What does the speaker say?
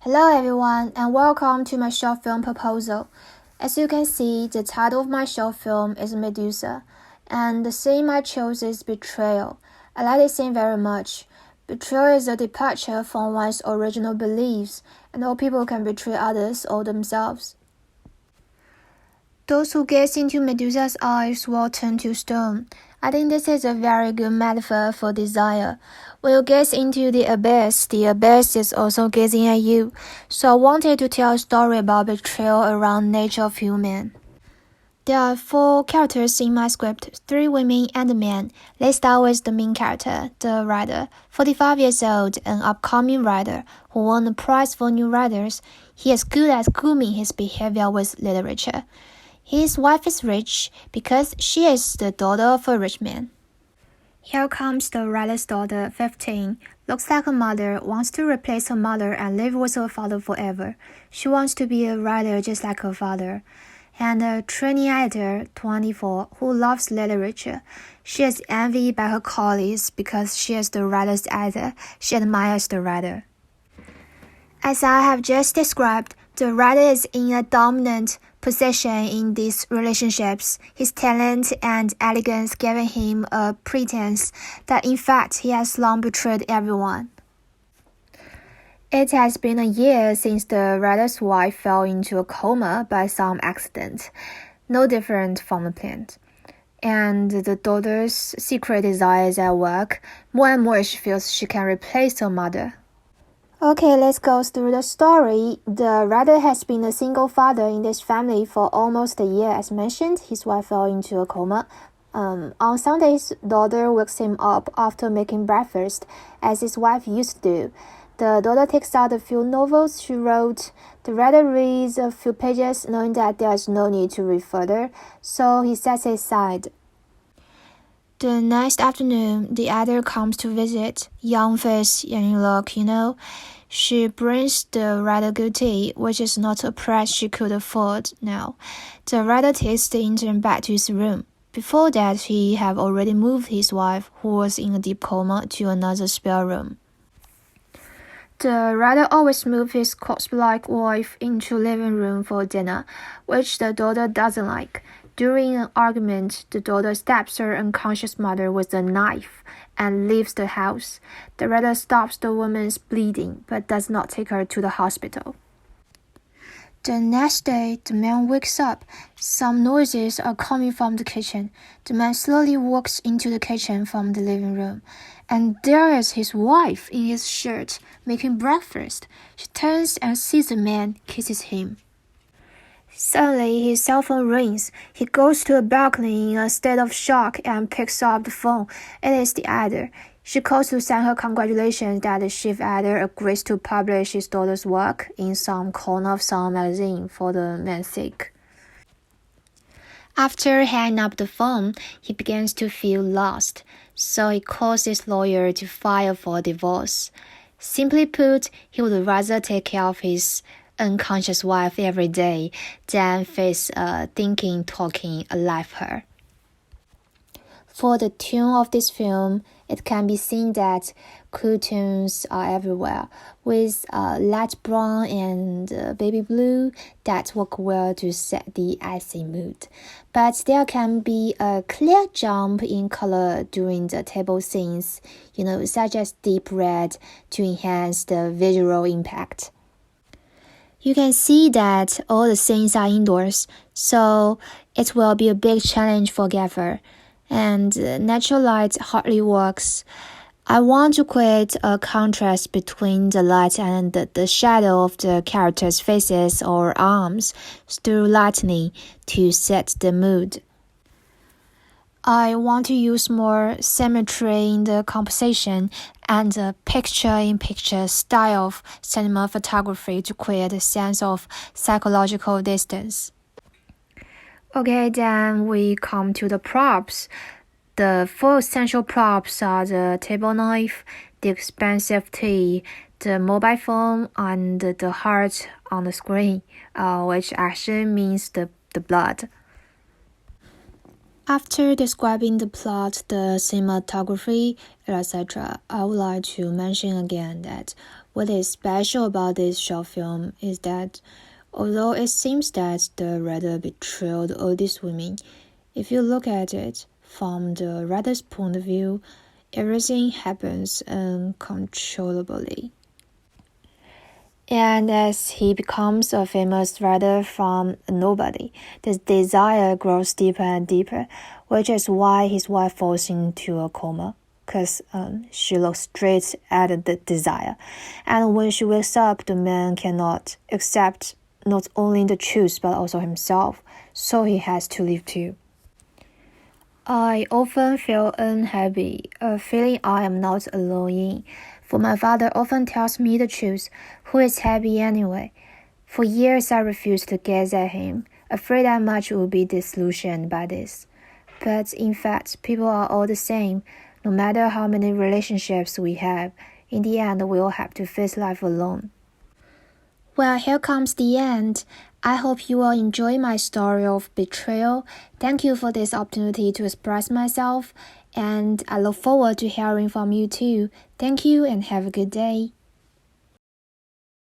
Hello everyone and welcome to my short film proposal. As you can see, the title of my short film is Medusa, and the scene I chose is betrayal. I like this scene very much. Betrayal is a departure from one's original beliefs, and all people can betray others or themselves. Those who gaze into Medusa's eyes will turn to stone. I think this is a very good metaphor for desire. When you gaze into the abyss is also gazing at you. So I wanted to tell a story about betrayal around nature of human. There are 4 characters in my script, 3 women and a man. Let's start with the main character, the writer, 45 years old, an upcoming writer who won a prize for new writers. He is good at grooming his behavior with literature. His wife is rich because she is the daughter of a rich man. Here comes the writer's daughter, 15, looks like her mother, wants to replace her mother and live with her father forever. She wants to be a writer just like her father. And a trainee editor, 24, who loves literature. She is envied by her colleagues because she is the writer's editor. She admires the writer. As I have just described, the writer is in a dominant position in these relationships, his talent and elegance giving him a pretense that in fact he has long betrayed everyone. It has been a year since the writer's wife fell into a coma by some accident, no different from the plan. And the daughter's secret desires at work, more and more she feels she can replace her mother. Okay, let's go through the story. The writer has been a single father in this family for almost a year. As mentioned, his wife fell into a coma. On Sundays, daughter wakes him up after making breakfast, as his wife used to do. The daughter takes out a few novels she wrote. The writer reads a few pages, knowing that there is no need to read further, so he sets it aside. The next afternoon, the editor comes to visit. Young face, young look, She brings the writer good tea, which is not a price she could afford now. The writer takes the intern back to his room. Before that, he had already moved his wife, who was in a deep coma, to another spare room. The writer always moves his corpse-like wife into living room for dinner, which the daughter doesn't like. During an argument, the daughter stabs her unconscious mother with a knife and leaves the house. The writer stops the woman's bleeding, but does not take her to the hospital. The next day, the man wakes up. Some noises are coming from the kitchen. The man slowly walks into the kitchen from the living room, and there is his wife in his shirt, making breakfast. She turns and sees the man, kisses him. Suddenly, his cell phone rings. He goes to a balcony in a state of shock and picks up the phone. It is the editor. She calls to send her congratulations that the chief editor agrees to publish his daughter's work in some corner of some magazine for the man's sake. After hanging up the phone, he begins to feel lost, so he calls his lawyer to file for divorce. Simply put, he would rather take care of his unconscious wife every day than face a thinking, talking, alive her. For the tune of this film, it can be seen that cool tones are everywhere, with light brown and baby blue that work well to set the icy mood. But there can be a clear jump in color during the table scenes, such as deep red to enhance the visual impact. You can see that all the scenes are indoors, so it will be a big challenge for Gaffer, and natural light hardly works. I want to create a contrast between the light and the shadow of the characters' faces or arms through lightning to set the mood. I want to use more symmetry in the composition and a picture-in-picture style of cinema photography to create a sense of psychological distance. Okay, then we come to the props. The 4 essential props are the table knife, the expensive tea, the mobile phone, and the heart on the screen, which actually means the blood. After describing the plot, the cinematography, etc., I would like to mention again that What is special about this short film is that although it seems that the writer betrayed all these women, if you look at it from the writer's point of view, everything happens uncontrollably. And as he becomes a famous writer from nobody, this desire grows deeper and deeper, which is why his wife falls into a coma, because she looks straight at the desire. And when she wakes up, the man cannot accept not only the truth but also himself, so he has to leave too. I often feel unhappy, a feeling I am not alone in. For my father often tells me the truth, who is happy anyway? For years I refused to gaze at him, afraid I much would be disillusioned by this. But in fact, people are all the same. No matter how many relationships we have, in the end we all have to face life alone. Well, here comes the end. I hope you will enjoy my story of betrayal. Thank you for this opportunity to express myself, and I look forward to hearing from you too. Thank you and have a good day.